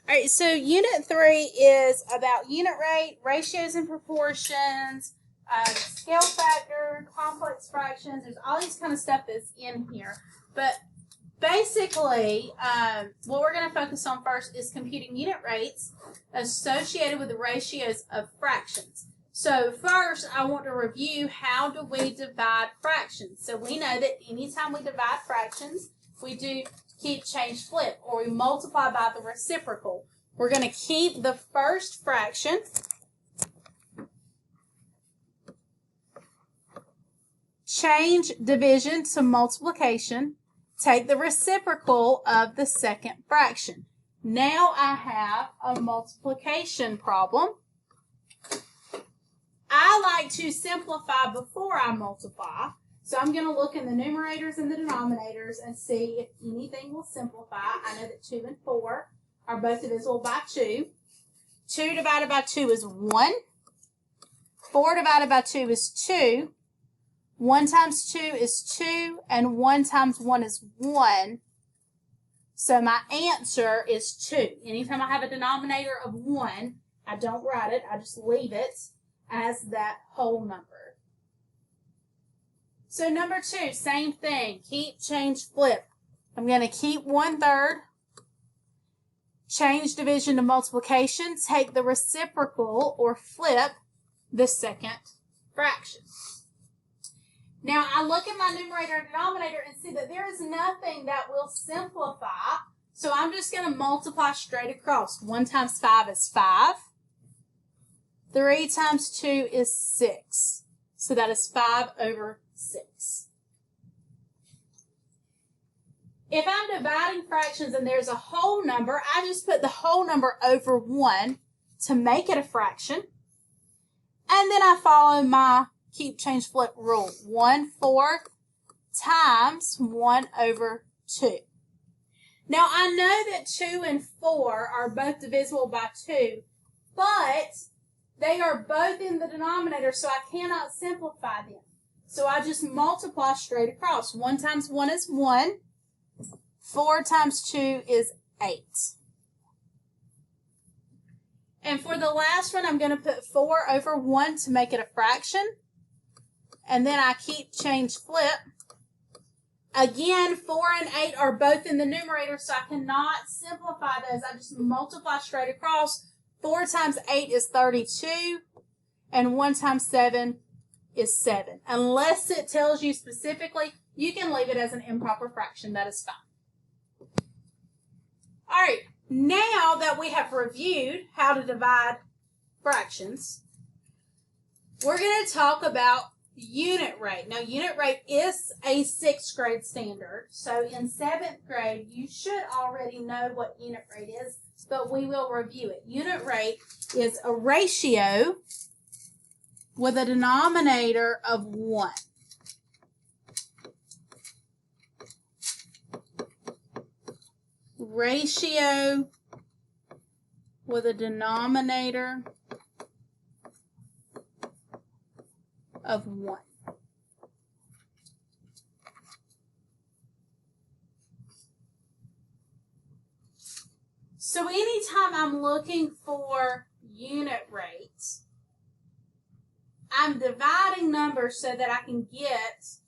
All right, so Unit 3 is about unit rate, ratios and proportions, scale factor, complex fractions. There's all these kind of stuff that's in here. But basically, what we're going to focus on first is computing unit rates associated with the ratios of fractions. So first, I want to review how do we divide fractions. So we know that anytime we divide fractions, we do keep, change, flip, or we multiply by the reciprocal. We're going to keep the first fraction, change division to multiplication, take the reciprocal of the second fraction. Now I have a multiplication problem. I like to simplify before I multiply. So I'm going to look in the numerators and the denominators and see if anything will simplify. I know that 2 and 4 are both divisible by 2. 2 divided by 2 is 1. 4 divided by 2 is 2. 1 times 2 is 2, and 1 times 1 is 1. So my answer is 2. Anytime I have a denominator of 1, I don't write it. I just leave it as that whole number. So number 2, same thing. Keep, change, flip. I'm going to keep 1/3. Change division to multiplication. Take the reciprocal or flip the second fraction. Now I look at my numerator and denominator and see that there is nothing that will simplify. So I'm just going to multiply straight across. 1 times 5 is 5. 3 times 2 is 6. So that is 5/6. If I'm dividing fractions and there's a whole number, I just put the whole number over 1 to make it a fraction. And then I follow my keep, change, flip rule. 1/4 times 1/2. Now I know that 2 and 4 are both divisible by 2, but they are both in the denominator, so I cannot simplify them. So I just multiply straight across. 1 times 1 is 1. 4 times 2 is 8. And for the last one, I'm going to put 4 over 1 to make it a fraction. And then I keep, change, flip. Again, 4 and 8 are both in the numerator, so I cannot simplify those. I just multiply straight across. 4 times 8 is 32, and 1 times 7 is 7. Unless it tells you specifically, you can leave it as an improper fraction. That is fine. All right, now that we have reviewed how to divide fractions, we're going to talk about unit rate. Now, unit rate is a 6th grade standard. So in 7th grade, you should already know what unit rate is, but we will review it. Unit rate is a ratio with a denominator of 1. Ratio with a denominator of 1. So anytime I'm looking for unit rates, I'm dividing numbers so that I can get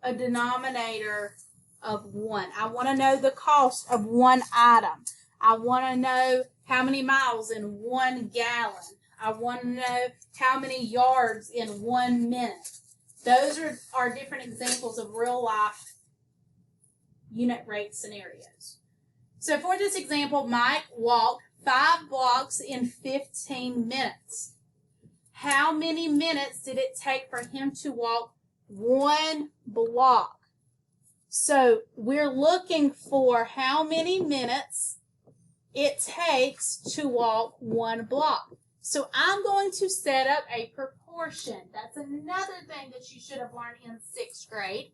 a denominator of 1. I want to know the cost of one item. I want to know how many miles in 1 gallon. I want to know how many yards in 1 minute. Those are different examples of real life unit rate scenarios. So for this example, Mike walked 5 blocks in 15 minutes. How many minutes did it take for him to walk 1 block? So we're looking for how many minutes it takes to walk 1 block. So I'm going to set up a proportion. That's another thing that you should have learned in 6th grade.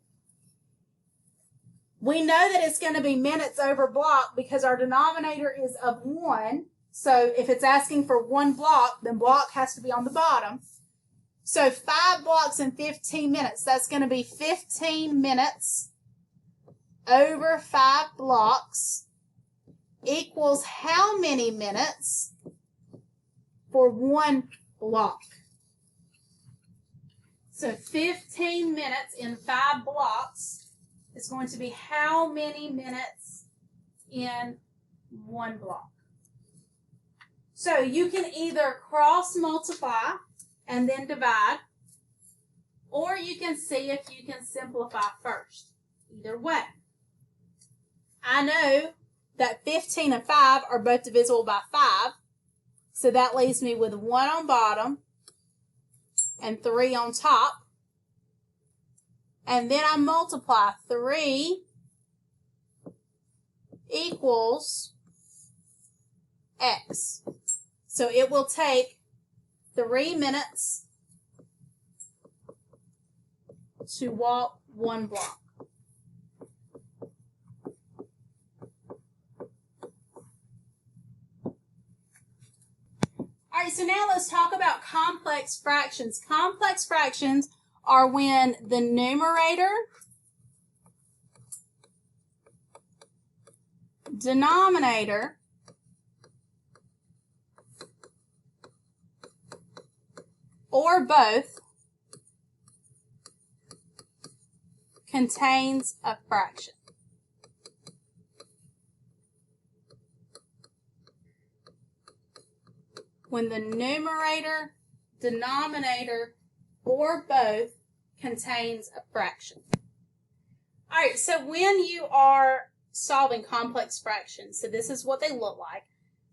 We know that it's going to be minutes over block because our denominator is of 1. So if it's asking for 1 block, then block has to be on the bottom. So 5 blocks in 15 minutes. That's going to be 15 minutes over 5 blocks equals how many minutes for one block? So 15 minutes in 5 blocks is going to be how many minutes in one block? So you can either cross multiply and then divide, or you can see if you can simplify first. Either way. I know that 15 and 5 are both divisible by 5, so that leaves me with 1 on bottom and 3 on top. And then I multiply 3 equals X. So it will take 3 minutes to walk 1 block. All right, so now let's talk about complex fractions. Complex fractions are when the numerator, denominator, or both contains a fraction. When the numerator, denominator, or both contains a fraction. All right, so when you are solving complex fractions, so this is what they look like.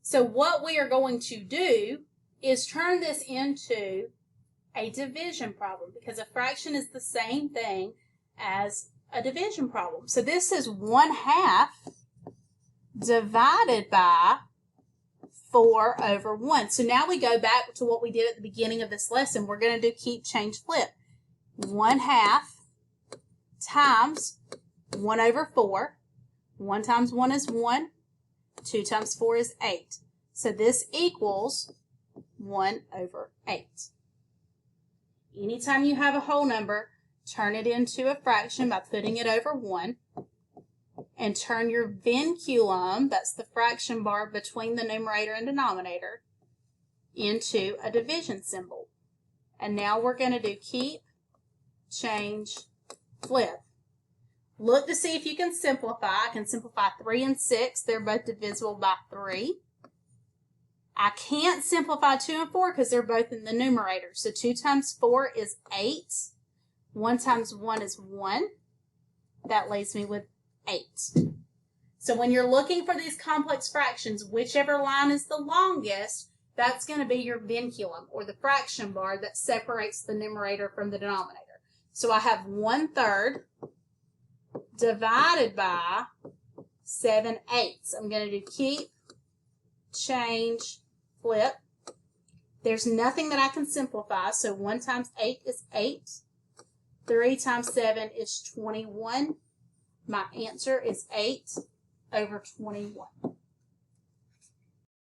So what we are going to do is turn this into a division problem, because a fraction is the same thing as a division problem. So this is 1/2 divided by 4 over 1. So now we go back to what we did at the beginning of this lesson. We're going to do keep, change, flip. 1/2 times 1 over 4. 1 times 1 is 1. 2 times 4 is 8. So this equals 1 over 8. Anytime you have a whole number, turn it into a fraction by putting it over 1. And turn your vinculum, that's the fraction bar between the numerator and denominator, into a division symbol. And now we're going to do keep, change, flip. Look to see if you can simplify. I can simplify 3 and 6. They're both divisible by 3. I can't simplify 2 and 4 because they're both in the numerator. So 2 times 4 is 8. 1 times 1 is 1. That leaves me with 8. So when you're looking for these complex fractions, whichever line is the longest, that's going to be your vinculum, or the fraction bar that separates the numerator from the denominator. So I have 1/3 divided by 7/8. I'm going to do keep, change, flip. There's nothing that I can simplify, so 1 times 8 is 8. 3 times 7 is 21. My answer is 8 over 21.